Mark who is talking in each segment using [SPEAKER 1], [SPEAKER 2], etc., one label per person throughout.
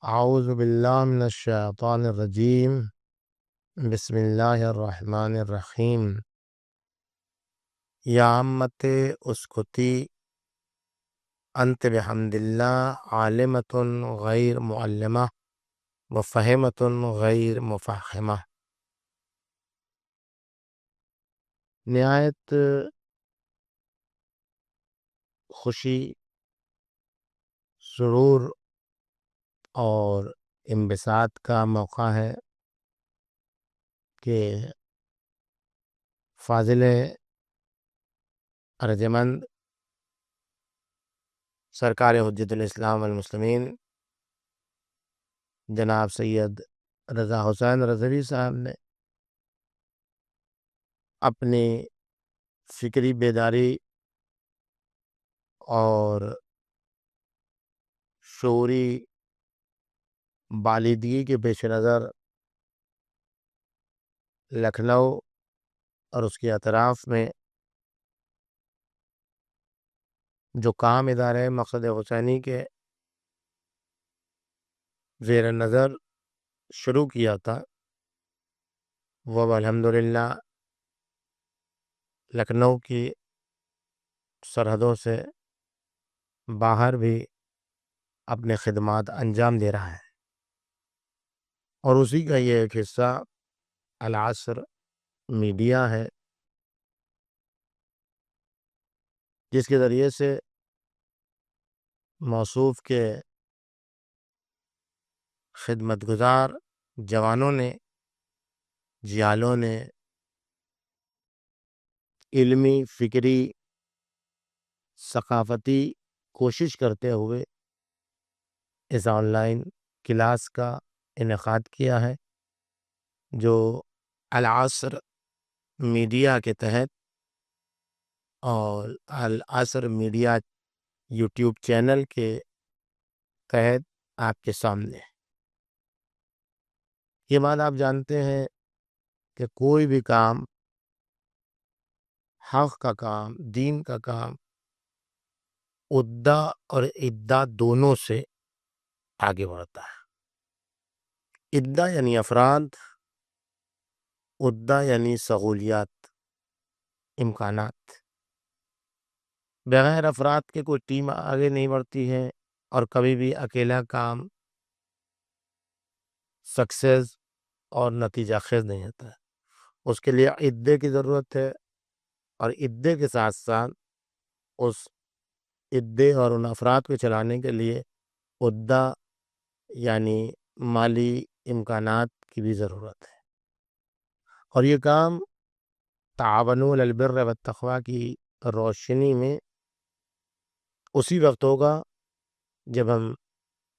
[SPEAKER 1] اعوذ باللہ من الشیطان الرجیم، بسم اللہ الرحمن الرحیم۔ یا امت اسکتی انت بحمد اللہ عالمۃ غیر معلمہ وفہمۃ غیر مفہمہ۔ نہایت خوشی، سرور اور انبساط کا موقع ہے کہ فاضل ارجمند سرکار حجت الاسلام والمسلمین جناب سید رضا حسین رضوی صاحب نے اپنی فکری بیداری اور شعوری بالیدگی کے پیش نظر لکھنؤ اور اس کے اطراف میں جو کام ادارے مقصد حسینی کے زیر نظر شروع کیا تھا، وہ الحمدللہ لکھنؤ کی سرحدوں سے باہر بھی اپنے خدمات انجام دے رہا ہے، اور اسی کا یہ ایک حصہ العصر میڈیا ہے، جس کے ذریعے سے موصوف کے خدمت گزار جوانوں نے، جیالوں نے علمی، فکری، ثقافتی کوشش کرتے ہوئے اس آن لائن کلاس کا انعقاد کیا ہے، جو العصر میڈیا کے تحت اور العصر میڈیا یوٹیوب چینل کے تحت آپ کے سامنے ہے۔ یہ بات آپ جانتے ہیں کہ کوئی بھی کام، حق کا کام، دین کا کام، عدہ اور عدہ دونوں سے آگے بڑھتا ہے۔ عدہ یعنی افراد، عدہ یعنی سہولیات، امکانات۔ بغیر افراد کے کوئی ٹیم آگے نہیں بڑھتی ہے، اور کبھی بھی اکیلا کام سکسیس اور نتیجہ خیز نہیں ہوتا ہے۔ اس کے لیے عدے کی ضرورت ہے، اور عدے کے ساتھ ساتھ اس عدے اور ان افراد کو چلانے کے لیے عدہ یعنی مالی امکانات کی بھی ضرورت ہے، اور یہ کام تعاونوا علی البر والتقوی کی روشنی میں اسی وقت ہوگا جب ہم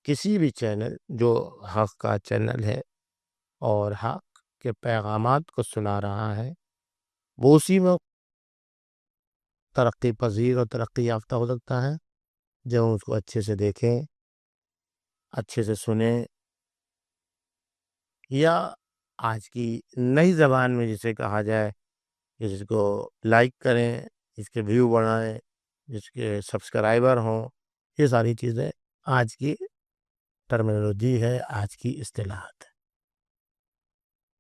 [SPEAKER 1] کسی بھی چینل جو حق کا چینل ہے اور حق کے پیغامات کو سنا رہا ہے، وہ اسی وقت ترقی پذیر اور ترقی یافتہ ہو سکتا ہے جب ہم اس کو اچھے سے دیکھیں، اچھے سے سنیں، یا آج کی نئی زبان میں جسے کہا جائے، جس کو لائک کریں، جس کے ویو بڑھائیں، جس کے سبسکرائبر ہوں۔ یہ ساری چیزیں آج کی ٹرمینالوجی ہے، آج کی اصطلاحات ہے۔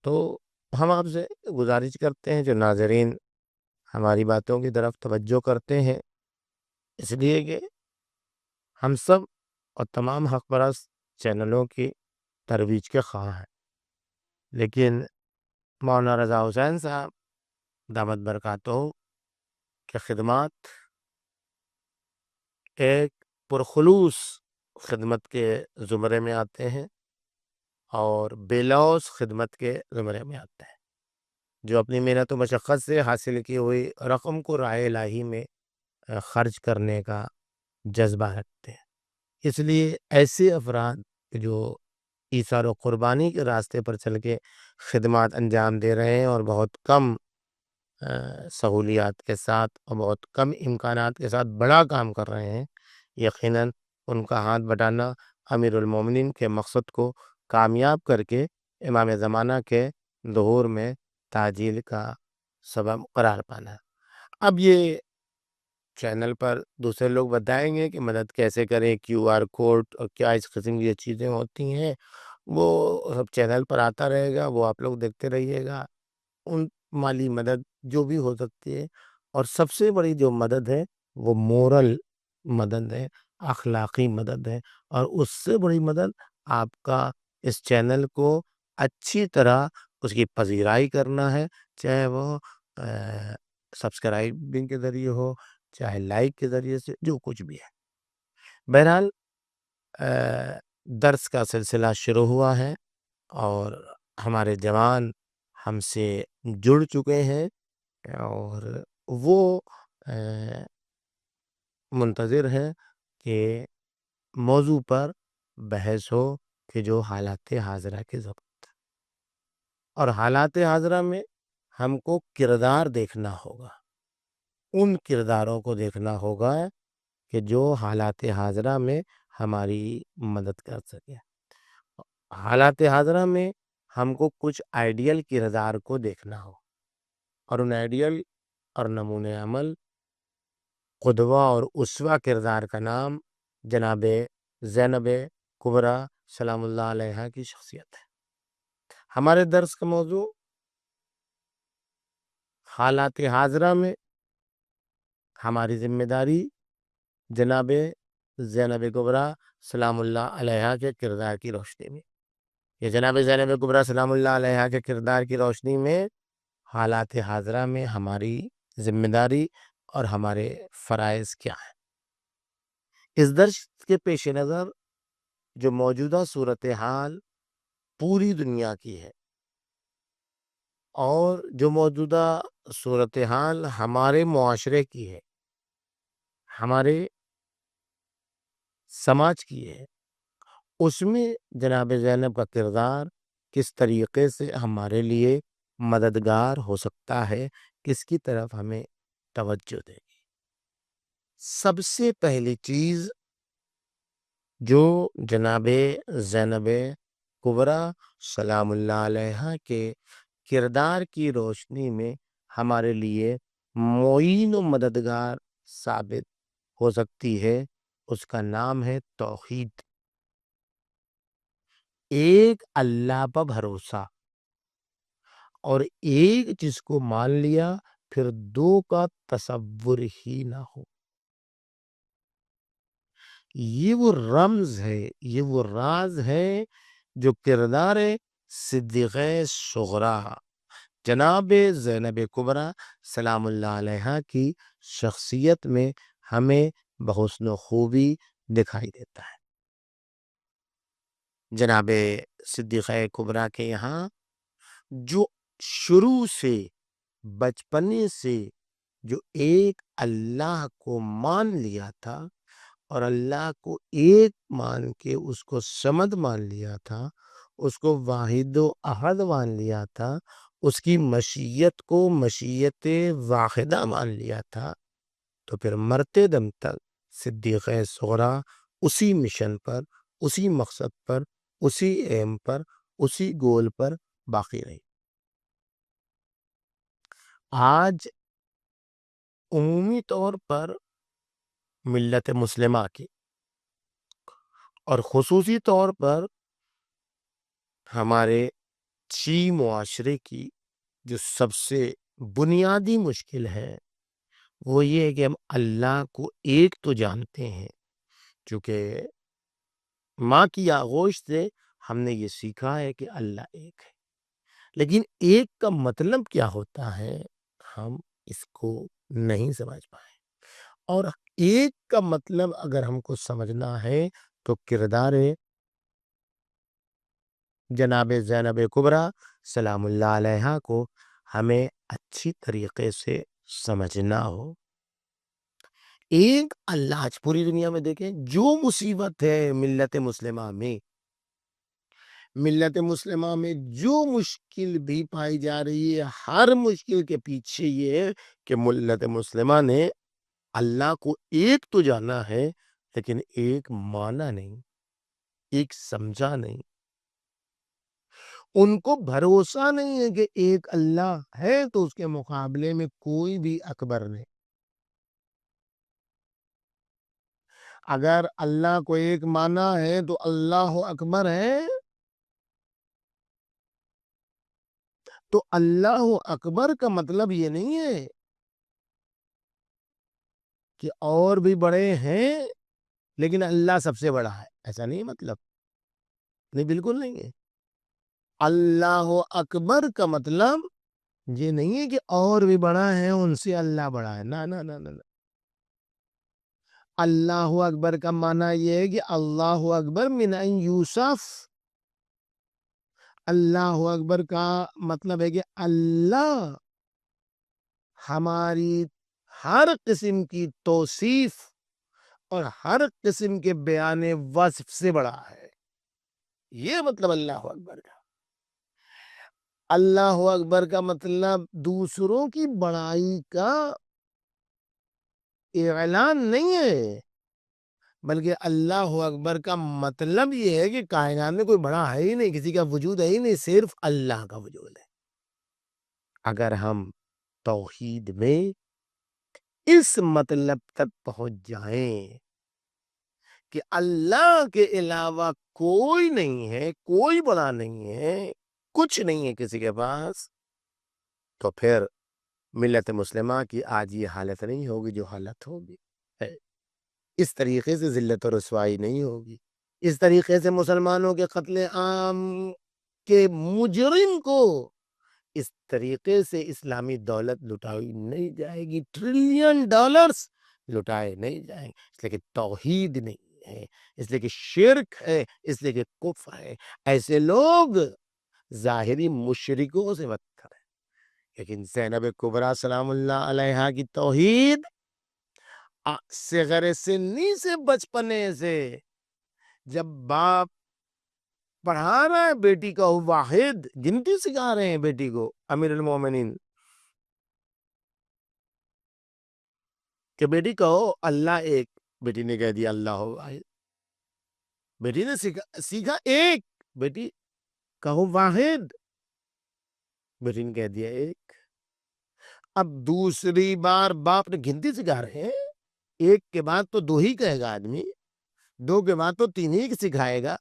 [SPEAKER 1] تو ہم آپ سے گزارش کرتے ہیں، جو ناظرین ہماری باتوں کی طرف توجہ کرتے ہیں، اس لیے کہ ہم سب اور تمام حق پرست چینلوں کی ترویج کے خواہاں ہیں، لیکن مولانا رضا حسین صاحب دامت برکاتہ کے خدمات ایک پرخلوص خدمت کے زمرے میں آتے ہیں، اور بے لوث خدمت کے زمرے میں آتے ہیں، جو اپنی محنت و مشقت سے حاصل کی ہوئی رقم کو راہ الہی میں خرچ کرنے کا جذبہ رکھتے ہیں۔ اس لیے ایسے افراد جو ایثار و قربانی کے راستے پر چل کے خدمات انجام دے رہے ہیں، اور بہت کم سہولیات کے ساتھ اور بہت کم امکانات کے ساتھ بڑا کام کر رہے ہیں، یقیناً ان کا ہاتھ بٹانا امیر المومنین کے مقصد کو کامیاب کر کے امام زمانہ کے ظہور میں تعجیل کا سبب قرار پانا ہے۔ اب یہ چینل پر دوسرے لوگ بتائیں گے کہ مدد کیسے کریں، QR کوڈ اور کیا اس قسم کی چیزیں ہوتی ہیں، وہ سب چینل پر آتا رہے گا، وہ آپ لوگ دیکھتے رہیے گا۔ ان مالی مدد جو بھی ہو سکتی ہے، اور سب سے بڑی جو مدد ہے وہ مورل مدد ہے، اخلاقی مدد ہے، اور اس سے بڑی مدد آپ کا اس چینل کو اچھی طرح اس کی پذیرائی کرنا ہے، چاہے وہ سبسکرائبنگ کے ذریعے ہو، چاہے لائک کے ذریعے سے، جو کچھ بھی ہے۔ بہرحال درس کا سلسلہ شروع ہوا ہے اور ہمارے جوان ہم سے جڑ چکے ہیں، اور وہ منتظر ہیں کہ موضوع پر بحث ہو کہ جو حالات حاضرہ کے ضبط، اور حالات حاضرہ میں ہم کو کردار دیکھنا ہوگا، ان کرداروں کو دیکھنا ہوگا کہ جو حالات حاضرہ میں ہماری مدد کر سکے۔ حالات حاضرہ میں ہم کو کچھ آئیڈیل کردار کو دیکھنا ہو، اور ان آئیڈیل اور نمونے عمل، قدوہ اور اسوہ کردار کا نام جناب زینب کبریٰ سلام اللہ علیہا کی شخصیت ہے۔ ہمارے درس کا موضوع حالات حاضرہ میں ہماری ذمہ داری جناب زینب کبریٰ سلام اللہ علیہا کے کردار کی روشنی میں، یہ جناب زینب کبریٰ سلام اللہ علیہا کے کردار کی روشنی میں حالات حاضرہ میں ہماری ذمہ داری اور ہمارے فرائض کیا ہیں۔ اس درس کے پیش نظر جو موجودہ صورتحال پوری دنیا کی ہے، اور جو موجودہ صورتحال ہمارے معاشرے کی ہے، ہمارے سماج کی ہے، اس میں جناب زینب کا کردار کس طریقے سے ہمارے لیے مددگار ہو سکتا ہے، کس کی طرف ہمیں توجہ دے گی۔ سب سے پہلی چیز جو جناب زینب کبریٰ سلام اللہ علیہا کے کردار کی روشنی میں ہمارے لیے معین و مددگار ثابت ہو سکتی ہے، اس کا نام ہے توحید، ایک اللہ پر بھروسہ، اور ایک جس کو مان لیا پھر دو کا تصور ہی نہ ہو۔ یہ وہ رمز ہے، یہ وہ راز ہے جو کردار صدیقہ صغریٰ جناب زینب کبریٰ سلام اللہ علیہا کی شخصیت میں ہمیں بحسن و خوبی دکھائی دیتا ہے۔ جناب صدیقہ کبریٰ کے یہاں جو شروع سے، بچپنے سے جو ایک اللہ کو مان لیا تھا، اور اللہ کو ایک مان کے اس کو صمد مان لیا تھا، اس کو واحد و احد مان لیا تھا، اس کی مشیت کو مشیت واحدہ مان لیا تھا، تو پھر مرتے دم تک صدیقہ صغریٰ اسی مشن پر، اسی مقصد پر، اسی ایم پر، اسی گول پر باقی رہی۔ آج عمومی طور پر ملت مسلمہ کی، اور خصوصی طور پر ہمارے شیعی معاشرے کی جو سب سے بنیادی مشکل ہے وہ یہ ہے کہ ہم اللہ کو ایک تو جانتے ہیں، چونکہ ماں کی آغوش سے ہم نے یہ سیکھا ہے کہ اللہ ایک ہے، لیکن ایک کا مطلب کیا ہوتا ہے ہم اس کو نہیں سمجھ پائے، اور ایک کا مطلب اگر ہم کو سمجھنا ہے تو کردار جناب زینب کبریٰ سلام اللہ علیہا کو ہمیں اچھی طریقے سے سمجھنا ہو۔ ایک اللہ، آج پوری دنیا میں دیکھیں جو مصیبت ہے ملت مسلمہ میں، ملت مسلمہ میں جو مشکل بھی پائی جا رہی ہے، ہر مشکل کے پیچھے یہ ہے کہ ملت مسلمہ نے اللہ کو ایک تو جانا ہے، لیکن ایک مانا نہیں، ایک سمجھا نہیں، ان کو بھروسہ نہیں ہے کہ ایک اللہ ہے تو اس کے مقابلے میں کوئی بھی اکبر نہیں۔ اگر اللہ کو ایک معنی ہے تو اللہ اکبر ہے، تو اللہ اکبر کا مطلب یہ نہیں ہے کہ اور بھی بڑے ہیں لیکن اللہ سب سے بڑا ہے، ایسا نہیں مطلب، نہیں، بالکل نہیں ہے۔ اللہ اکبر کا مطلب یہ نہیں ہے کہ اور بھی بڑا ہے ان سے اللہ بڑا ہے، نہ نہ نہ نہ۔ اللہ اکبر کا معنی یہ ہے کہ اللہ اکبر من ان یوسف، اللہ اکبر کا مطلب ہے کہ اللہ ہماری ہر قسم کی توصیف اور ہر قسم کے بیان وصف سے بڑا ہے، یہ مطلب اللہ اکبر کا۔ اللہ اکبر کا مطلب دوسروں کی بڑائی کا اعلان نہیں ہے، بلکہ اللہ اکبر کا مطلب یہ ہے کہ کائنات میں کوئی بڑا ہے ہی نہیں، کسی کا وجود ہے ہی نہیں، صرف اللہ کا وجود ہے۔ اگر ہم توحید میں اس مطلب تک پہنچ جائیں کہ اللہ کے علاوہ کوئی نہیں ہے، کوئی بڑا نہیں ہے، کچھ نہیں ہے کسی کے پاس، تو پھر ملت مسلمہ کی آج یہ حالت نہیں ہوگی جو حالت ہوگی ہے۔ اس طریقے سے ذلت و رسوائی نہیں ہوگی، اس طریقے سے مسلمانوں کے قتل عام کے مجرم کو اس طریقے سے اسلامی دولت لٹائی نہیں جائے گی، ٹریلین ڈالرز لٹائے نہیں جائیں گے، اس لیے کہ توحید نہیں ہے، اس لیے کہ شرک ہے، اس لیے کہ کفر ہے۔ ایسے لوگ ظاہری مشرکوں سے بدتر ہیں، لیکن زینب کبریٰ سلام اللہ علیہا کی توحید صغر سنی سے، بچپنے سے، جب باپ پڑھا رہا ہے بیٹی کا واحد، گنتی سکھا رہے ہیں بیٹی کو امیر المومنین کہ بیٹی کہو اللہ ایک، بیٹی نے کہہ دیا اللہ واحد، بیٹی نے سیکھا ایک، بیٹی کہو واحد، بیٹی نے کہہ دیا ایک۔ اب دوسری بار باپ نے گنتی سکھا رہے ہیں، ایک کے بعد تو دو ہی کہے گا آدمی، دو کے بعد تو تین ہی سکھائے گا۔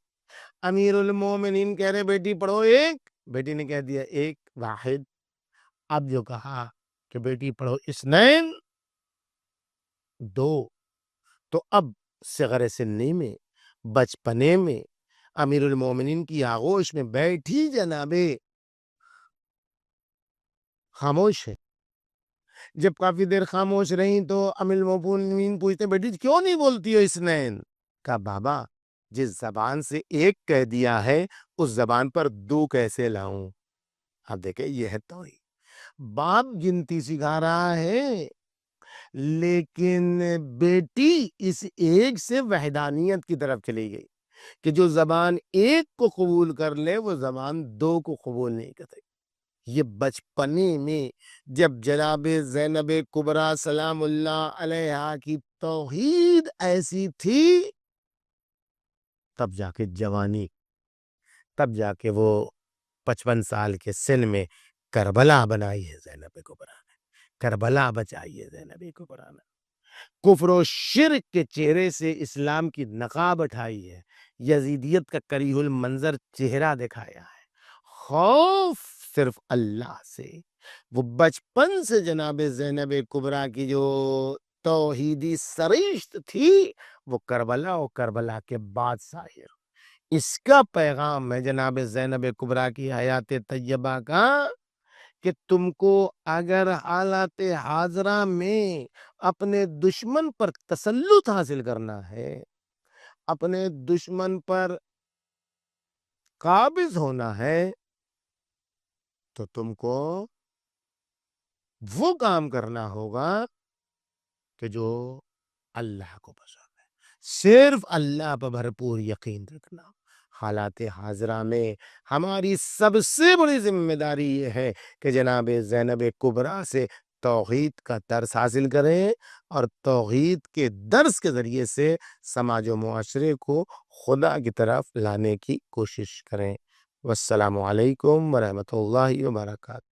[SPEAKER 1] امیر المومنین کہہ رہے بیٹی پڑھو ایک، بیٹی نے کہہ دیا ایک واحد۔ اب جو کہا کہ بیٹی پڑھو اثنین، دو، تو اب صغر سنی میں، بچپنے میں امیر المومنین کی آغوش میں بیٹھی جنابے خاموش ہے۔ جب کافی دیر خاموش رہیں تو امیر المومنین پوچھتے بیٹی کیوں نہیں بولتی ہو اثنین؟ کہا بابا جس زبان سے ایک کہہ دیا ہے اس زبان پر دو کیسے لاؤں؟ اب دیکھیں یہ ہے توحید، باپ گنتی سکھا رہا ہے لیکن بیٹی اس ایک سے وحدانیت کی طرف چلی گئی کہ جو زبان ایک کو قبول کر لے وہ زبان دو کو قبول نہیں کرتے۔ یہ بچپنے میں جب جناب زینب کبریٰ سلام اللہ علیہا کی توحید ایسی تھی، تب جا کے جوانی، تب جا کے وہ 55 سال کے سن میں کربلا بنائی ہے زینب کبریٰ نے، کربلا بچائی ہے زینب کبریٰ نے، کفر و شرک کے چہرے سے اسلام کی نقاب اٹھائی ہے، یزیدیت کا کریہ المنظر چہرہ دکھایا ہے، خوف صرف اللہ سے۔ وہ بچپن سے جناب زینب کبریٰ کی جو توحیدی سرشت تھی وہ کربلا اور کربلا کے بعد ظاہر، اس کا پیغام ہے جناب زینب کبریٰ کی حیات طیبہ کا کہ تم کو اگر حالات حاضرہ میں اپنے دشمن پر تسلط حاصل کرنا ہے، اپنے دشمن پر قابض ہونا ہے، تو تم کو وہ کام کرنا ہوگا کہ جو اللہ کو پسند ہے، صرف اللہ پر بھرپور یقین رکھنا۔ حالات حاضرہ میں ہماری سب سے بڑی ذمہ داری یہ ہے کہ جناب زینب کبریٰ سے توحید کا درس حاصل کریں اور توحید کے درس کے ذریعے سے سماج و معاشرے کو خدا کی طرف لانے کی کوشش کریں۔ والسلام علیکم ورحمۃ اللہ وبرکاتہ۔